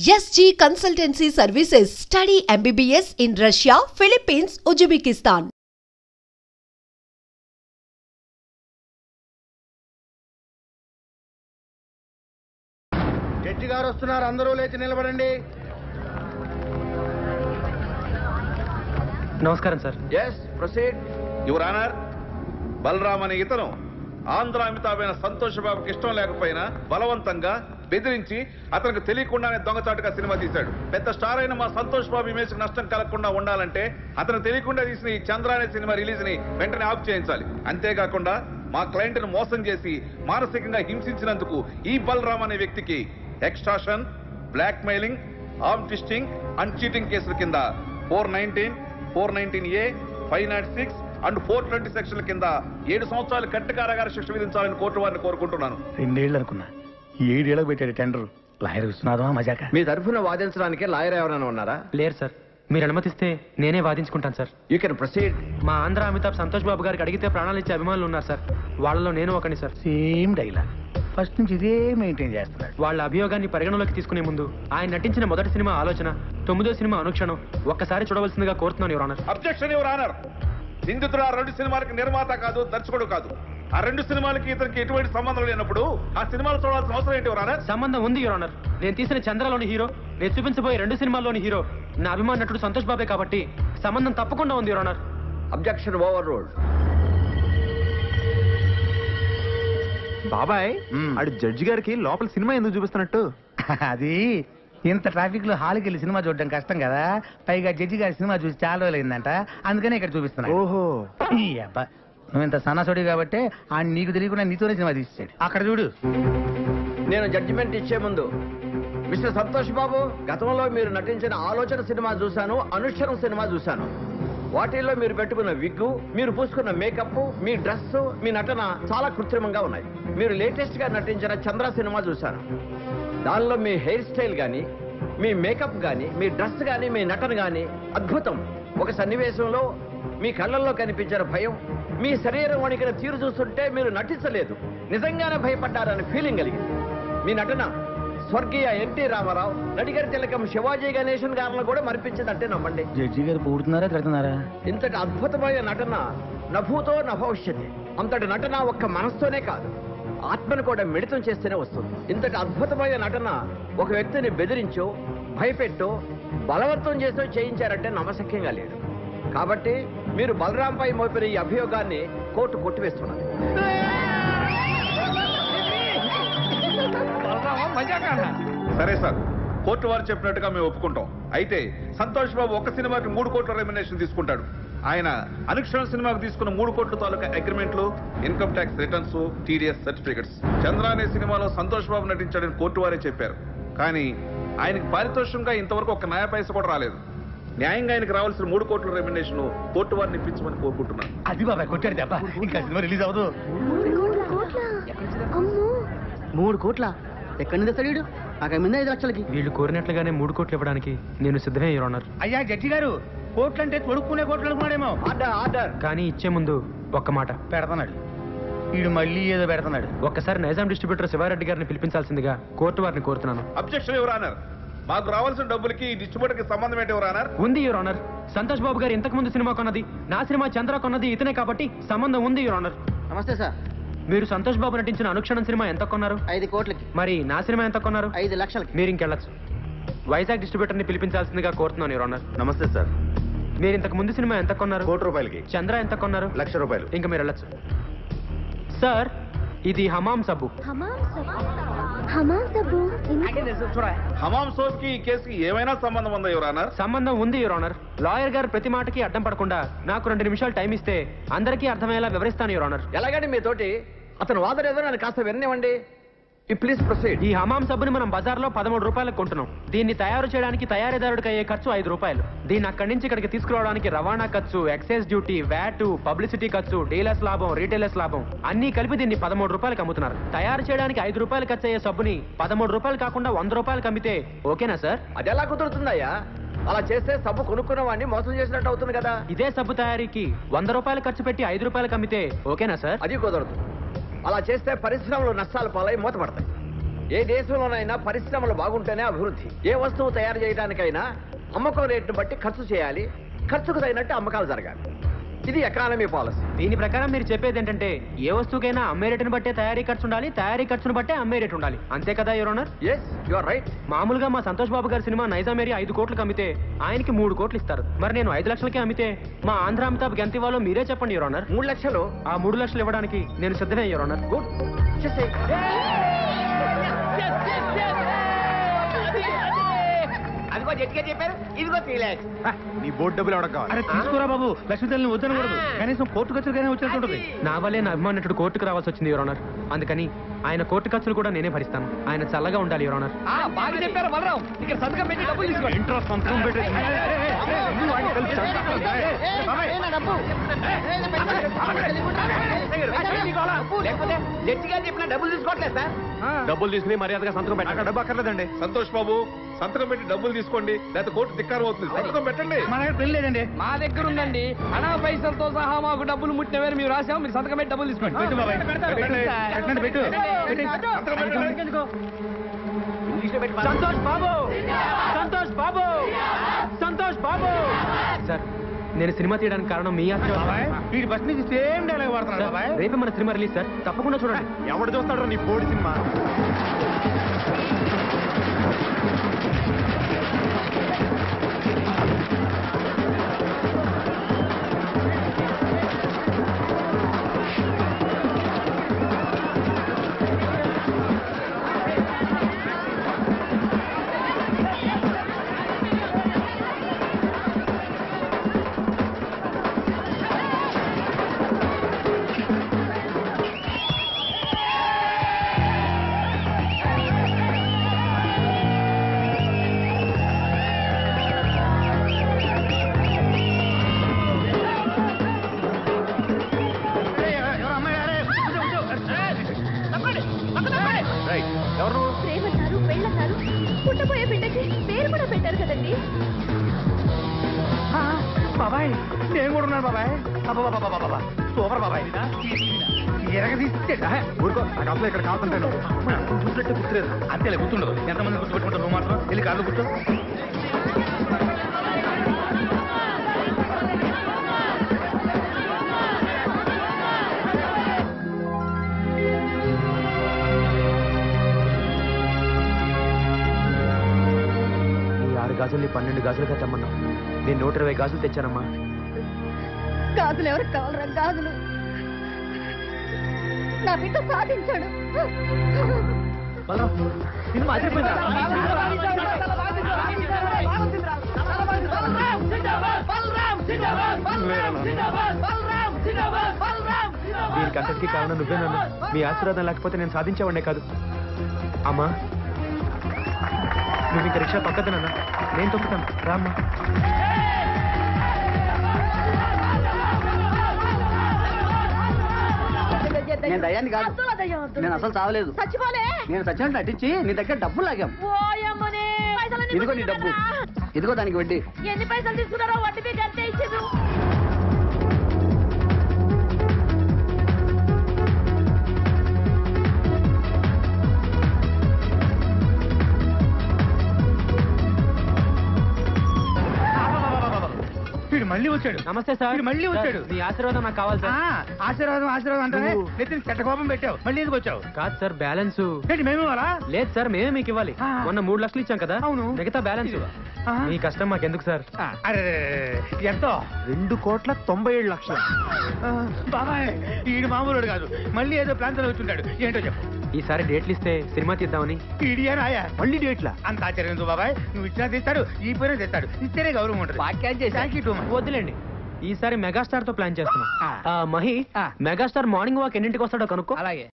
SG Consultancy Services. Study MBBS in Russia, Philippines, Uzbekistan. Judge గారు వస్తున్నారు, అందరూ లేచి నిలబడండి. నమస్కారం sir. yes proceed. Your honour, Balaram అనే ఇతను ఆంధ్ర అమితాబైన సంతోష్ బాబుకి ఇష్టం లేకపోయినా బలవంతంగా బెదిరించి అతనికి తెలియకుండానే దొంగచాటుగా సినిమా తీశాడు. పెద్ద స్టార్ అయిన మా సంతోష్ బాబు ఇమేజ్ నష్టం కలగకుండా ఉండాలంటే అతను తెలియకుండా తీసిన ఈ చంద్ర అనే సినిమా రిలీజ్ ని వెంటనే ఆఫ్ చేయించాలి. అంతేకాకుండా మా క్లయింట్ ను మోసం చేసి మానసికంగా హింసించినందుకు ఈ బలరామ్ అనే వ్యక్తికి extortion, blackmailing, arm twisting and cheating కేసుల కింద 419, 419A, 506 అండ్ 420 సెక్షన్ల కింద 7 సంవత్సరాలు కట్టు కారాగార శిక్ష విధించాలని కోర్టు వారిని కోరుకుంటున్నాను. 2 ఏళ్ళు అనుకున్నా, 7 ఏళ్ళకి పెట్టాడు టెండర్. లాయర్ విశ్వనాథమా మజాక? మీ తరఫున వాదించడానికి లాయర్ ఎవరైనా ఉన్నారా? లేరు సార్. మీరు అనుమతిస్తే నేనే వాదించుకుంటాను సార్. You can proceed. మా ఆంధ్ర అమితాబ్ సంతోష్ బాబు గారికి అడిగితే ప్రాణాలు ఇచ్చే అభిమానులు ఉన్నారు సార్. వాళ్ళలో నేను ఒకని సార్. సేమ్ డైలాగ్, ఫస్ట్ నుంచి ఇదే మెయింటైన్ చేస్తున్నాడు. వాళ్ళ అభియోగాన్ని పరిగణలోకి తీసుకునే ముందు ఆయన నటించిన మొదటి సినిమా ఆలోచన, 9వ సినిమా అనుక్షణం ఒక్కసారి చూడవలసిందిగా కోరుతున్నాను your honour. Objection your honour. నిందితుడు ఆ 2 సినిమాలకి నిర్మాత కాదు, దర్శకుడు కాదు. ఆ 2 సినిమాలకి ఇతనికి ఎటువంటి సంబంధం లేనప్పుడు ఆ సినిమాలు చూడాల్సిన అవసరం ఏంటి యువర్ ఆనర్? సంబంధం ఉంది యువర్ ఆనర్. నేను తీసిన చంద్రలోని హీరో, నేను చూపించబోయే 2 సినిమాల్లోని హీరో నా అభిమాన నటుడు సంతోష్ బాబే కాబట్టి సంబంధం తప్పకుండా ఉంది your honour. Objection over ruled. బాబాయ్, ఆడు జడ్జి గారికి లోపల సినిమా ఎందుకు చూపిస్తున్నట్టు? అది ఇంత ట్రాఫిక్ లో హాల్కి వెళ్ళి సినిమా చూడడం కష్టం కదా, పైగా జడ్జి గారి సినిమా చూసి చాలా రోజులు అయిందంట, అందుకనే ఇక్కడ చూపిస్తున్నా. ఓహో, ఈ అబ్బా, నువ్వు ఇంత సన్నాసుడి కాబట్టి ఆ నీకు తెలియకుండా నీతోనే సినిమా తీసాడు. అక్కడ చూడు. నేను జడ్జిమెంట్ ఇచ్చే ముందు మిస్టర్ సంతోష్ బాబు, గతంలో మీరు నటించిన ఆలోచన సినిమా చూశాను, అనుక్షరం సినిమా చూశాను. వాటిల్లో మీరు పెట్టుకున్న విగ్గు, మీరు పూసుకున్న మేకప్, మీ డ్రెస్, మీ నటన చాలా కృత్రిమంగా ఉన్నాయి. మీరు లేటెస్ట్ గా నటించిన చంద్ర సినిమా చూశాను. దానిలో మీ హెయిర్ స్టైల్ కానీ, మీ మేకప్ కానీ, మీ డ్రెస్ కానీ, మీ నటన కానీ అద్భుతం. ఒక సన్నివేశంలో మీ కళ్ళల్లో కనిపించిన భయం, మీ శరీరం వణికిన తీరు చూస్తుంటే మీరు నటించలేదు, నిజంగానే భయపడ్డారని ఫీలింగ్ కలిగింది. మీ నటన స్వర్గీయ ఎన్టీ రామారావు, నడిగర్ తిలకం శివాజీ గణేశన్ గారిని కూడా మరిపించిందంటే నమ్మండి. జడ్జి గారు పూడుతున్నారా తిడుతున్నారా? ఇంతటి అద్భుతమైన నటన నభూతో నభవిష్యతి. అంతటి నటన ఒక్క మనస్తోనే కాదు, ఆత్మను కూడా మిళితం చేస్తేనే వస్తుంది. ఇంతటి అద్భుతమైన నటన ఒక వ్యక్తిని బెదిరించో, భయపెట్టో, బలవంతం చేసో చేయించారంటే నమ్మశక్యంగా లేదు. కాబట్టి మీరు బలరాంపై మోపిన ఈ అభియోగాన్ని కోర్టు కొట్టివేస్తున్నది. సరే సార్, కోర్టు వారు చెప్పినట్టుగా మేము ఒప్పుకుంటాం. అయితే సంతోష్ బాబు ఒక్క సినిమాకి 3 కోట్ల రెమ్యునరేషన్ తీసుకుంటాడు. ఆయన అనుక్షణ సినిమాకు తీసుకున్న 3 కోట్ల తాలూకా అగ్రిమెంట్లు, income tax returns, TDS certificates. Chandra అనే సినిమాలో సంతోష్ బాబు నటించాడని కోర్టు వారే చెప్పారు. కానీ ఆయనకి పారితోషికంగా ఇంతవరకు ఒక నయా పైస కూడా రాలేదు. న్యాయంగా ఆయనకు రావాల్సిన 3 కోట్ల రెమ్యునరేషన్ కోర్టు వారిని ఇప్పించమని కోరుకుంటున్నాను. అది బాబాయ్ కొట్టాడు దెబ్బ, ఇంకా సినిమా రిలీజ్ అవ్వదు. 3 కోట్ల ఎక్కడి నుంచి తెస్తాడు? నాకు మీద 5 లక్షలకి. వీళ్ళు కోరినట్లుగానే 3 కోట్లు ఇవ్వడానికి నేను సిద్ధమే యువర్ ఆనర్. అయ్యా జడ్జి గారు, కోట్లు అంటే తొడుక్కునే కోట్లు అనుకున్నాడేమో. Order order. కానీ ఇచ్చే ముందు ఒక్క మాట పెడతాడు వీడు, మళ్ళీ ఏదో పెడతాడు. ఒక్కసారి నైజాం డిస్ట్రిబ్యూటర్ శివారెడ్డి గారిని పిలిపించాల్సిందిగా కోర్టు వారిని కోరుతున్నాను. Objection your honour. మాకు రావాల్సిన డబ్బులకి ఈ డిస్ట్రిబ్యూటర్ కి సంబంధం ఏంటి యువర్ ఆనర్? ఉంది యువర్ ఆనర్. సంతోష్ బాబు గారు ఇంతకు ముందు సినిమా కొన్నది, నా సినిమా చంద్ర కొన్నది ఇతనే కాబట్టి సంబంధం ఉంది యువర్ ఆనర్. నమస్తే సార్. మీరు సంతోష్ బాబు నటించిన అనుక్షణం సినిమా ఎంత కొన్నారు? 5 కోట్లకి. మరి నా సినిమా ఎంత కొన్నారు? 5 లక్షలకి. మీరు ఇంకెళ్ళచ్చు. వైజాగ్ డిస్ట్రిబ్యూటర్ ని పిలిపించాల్సిందిగా కోరుతున్నాను యువర్ ఆనర్. నమస్తే సార్. మీరు ఇంతకు ముందు సినిమా ఎంత కొన్నారు? 1 కోటి రూపాయలకి. చంద్ర ఎంత కొన్నారు? 1 లక్ష రూపాయలు. ఇంకా మీరు వెళ్ళచ్చు. సార్, ఇది హమాం సబ్బు. హమాం సోప్ కి ఈ కేసుకి ఏమైనా సంబంధం ఉందా యువర్ ఆనర్? సంబంధం ఉంది యువర్ ఆనర్. లాయర్ గారు ప్రతి మాటకి అడ్డం పడకుండా నాకు 2 నిమిషాలు టైం ఇస్తే అందరికీ అర్థమయ్యేలా వివరిస్తాను యువర్ ఆనర్. ఎలాగండి మీతోటి అతను వాదన ఏదో నన్ను కాస్త విననివ్వండి. Please proceed. ఈ హమాం సబ్బుని మనం బజార్లో 13 రూపాయలకు కొంటున్నాం. దీన్ని తయారు చేయడానికి తయారీదారుడికి అయ్యే ఖర్చు 5 రూపాయలు. దీన్ని అక్కడి నుంచి ఇక్కడికి తీసుకురావడానికి రవాణా ఖర్చు, ఎక్సైజ్ డ్యూటీ, వ్యాట్, పబ్లిసిటీ ఖర్చు, డీలర్స్ లాభం, రీటైలర్స్ లాభం అన్ని కలిపి దీన్ని 13 రూపాయలకు అమ్ముతున్నారు. తయారు చేయడానికి 5 రూపాయలు ఖర్చు అయ్యే సబ్బుని 13 రూపాయలు కాకుండా 100 రూపాయలకు అమ్మితే ఓకేనా సార్? అది ఎలా కుదురుతుందయ్యా? అలా చేస్తే సబ్బు కొనుక్కున్న వాడిని మోసం చేసినట్టు అవుతుంది కదా. ఇదే సబ్బు తయారీకి 100 రూపాయలు ఖర్చు పెట్టి 5 రూపాయలకు అమ్మితే ఓకేనా సార్? అది కుదరదు. అలా చేస్తే పరిశ్రమలు నష్టాలు పాలై మూతపడతాయి. ఏ దేశంలోనైనా పరిశ్రమలు బాగుంటేనే అభివృద్ధి. ఏ వస్తువు తయారు చేయడానికైనా అమ్మకం రేటును బట్టి ఖర్చు చేయాలి, ఖర్చుకు తగినట్టు అమ్మకాలు జరగాలి. ఇది ఎకానమీ పాలసీ. దీని ప్రకారం మీరు చెప్పేది ఏంటంటే ఏ వస్తువుకైనా అమ్మే రేటును బట్టే తయారీ ఖర్చు ఉండాలి, తయారీ ఖర్చును బట్టే అమ్మే రేటు ఉండాలి, అంతే కదా your honour? Yes, you are right. మామూలుగా మా సంతోష్ బాబు గారి సినిమా నైజాం ఏరియా 5 కోట్లకు అమ్మితే ఆయనకి 3 కోట్లు ఇస్తారు. మరి నేను 5 లక్షలకే అమ్మితే మా ఆంధ్ర అమితాబ్కి ఎంత ఇవ్వాలో మీరే చెప్పండి యువర్ ఆనర్. 3 లక్షలు. ఆ 3 లక్షలు ఇవ్వడానికి నేను సిద్ధమే యువర్ ఆనర్. గుడ్, చేసేయ్. అదిగో జడ్జిగా చెప్పారు, ఇదిగో 3 lakhs. నీ బోర్డు డబ్బులు ఎవడకు కావాలి? అరే తీసుకురా బాబు, లక్ష్మీతల్లిని వద్దనకూడదు. కనీసం కోర్టు ఖర్చులుగానే వచ్చేస్తుంటది. నా వల్లే నా అభిమానుడు కోర్టుకు రావాల్సి వచ్చింది యువర్ ఆనర్. అందుకని ఆయన కోర్టు ఖర్చులు కూడా నేనే భరిస్తాను. ఆయన చల్లగా ఉండాలి యువర్ ఆనర్. బాగా చెప్పారు బలరాం. ఇక్కడ సంతకం పెట్టి డబ్బులు తీసుకోండి. ఇంట్రెస్ట్ సంతకం పెట్టి లేకపోతే జడ్జి గారు చెప్పిన డబ్బులు తీసుకోవట్లేదు సార్. డబ్బులు తీసుకుని మర్యాదగా సంతకం పెట్టాక డబ్బు అక్కర్లేదండి. సంతోష్ బాబు, సంతకం పెట్టి డబ్బులు తీసుకోండి, లేకపోతే కోర్టు ధిక్కారం అవుతుంది. సంతకం పెట్టండి. మన దగ్గర పెళ్లి లేదండి. మా దగ్గర ఉందండి. అనా పైసలతో సహా మాకు డబ్బులు ముట్టిన వేరు మేము రాసాము. మీరు సంతకం పెట్టి డబ్బులు తీసుకోండి. పెట్టు బాబాయ్, పెట్టండి. పెట్టండి, పెట్టు. సంతకం పెట్టండి. సంతోష్ బాబు, సంతోష్ బాబు, సంతోష్ బాబు. సార్, నేను సినిమా తీయడానికి కారణం మీ బాబాయ్, వీడి బస్ నుంచి సేమ్ డైలాగ్ వాడుతున్నాడు బాబాయ్. రేపే మన సినిమా రిలీజ్ సార్, తప్పకుండా చూడండి. ఎవడు చూస్తాడు నీ బోర్డు సినిమా? ప్రేమన్నారు, పెళ్ళన్నారు, పుట్టబోయే బిడ్డకి పేరు కూడా పెట్టారు కదండి. బాబాయ్, నేను కూడా ఉన్నాను బాబాయ్. సూపర్ బాబాయ్. ఎరగదీస్తే ఊరుకో, నాకు అసలు ఇక్కడ కావాలంటాను. చూసినట్టు గుర్తులేదు. అంతేలే, గుర్తుండదు. ఎంతమంది గుర్తుపెట్టుకుంటారు? నువ్వు మాత్రం వెళ్ళి కార్లు కూర్చో. ఈ 6 గాజుల్ని 12 గాజులుగా తెమ్మన్నా. నేను 120 గాజులు తెచ్చానమ్మా. గాజులు ఎవరికి కావాలరా? గాజులు నా బిడ్డ సాధించాడు. సినిమా అదిరిపోయిందా? దీనికి అంతటికీ కారణం నువ్వేనన్నా. మీ ఆశీర్వాదం లేకపోతే నేను సాధించేవాడినే కాదు. అమ్మా, నువ్వు ఇంకా రిక్షా పక్కదనన్నా, నేను తొక్కుతాను. రామ్మా. నేను దయ్యాన్ని కాదు. అసలు దయ్యం వద్దు. నేను అసలు చావలేదు. చచ్చిపోలే. నేను సచ్చినట్టు నటించి నీ దగ్గర డబ్బులు లాగాం. ఓయమ్మనే. పైసలన్నీ ఇదిగో నీ డబ్బు, ఇదిగో దానికి వడ్డీ. ఎన్ని పైసలు తీసుకున్నారో వడ్డీ మీకు అంతే ఇచ్చిండు. వీడు మళ్ళీ వచ్చాడు. నమస్తే సార్. వీడు మళ్ళీ వచ్చాడు. మీ ఆశీర్వాదం నాకు కావాలి సార్. ఆశీర్వాదం ఆశీర్వాదం అంటానే నెత్తిని చెట్ట కోపం పెట్టావు. మళ్ళీ ఎందుకు వచ్చావు? కాదు సార్, బ్యాలెన్స్. ఏంటి మేము ఇవ్వాలా? లేదు సార్, మేమే మీకు ఇవ్వాలి. మొన్న 3 లక్షలు ఇచ్చాం కదా, అవును. మిగతా బ్యాలెన్స్. మీ కష్టం మాకెందుకు సార్? అరే, ఎంతో? 2,97,00,000. బాబాయ్, ఈడు మామూలుడు కాదు. మళ్ళీ ఏదో ప్లాన్ వచ్చుంటాడు. ఏంటో చెప్పు. ఈసారి డేట్లు ఇస్తే సినిమా తీద్దామని. ఈడియానాయా? మళ్ళీ డేట్లా? అంత ఆశ్చర్యం బాబాయ్. నువ్వు ఇచ్చినా తీస్తాడు, ఈ పైన తెస్తాడు. ఇస్తేనే గౌరవం ఉంటుంది. Thank you too much. వద్దులేండి, ఈసారి మెగాస్టార్ తో ప్లాన్ చేస్తున్నాం. మహి, ఆ. మెగాస్టార్ మార్నింగ్ వాక్ ఎన్నింటికి వస్తాడో కనుక్కో. అలాగే.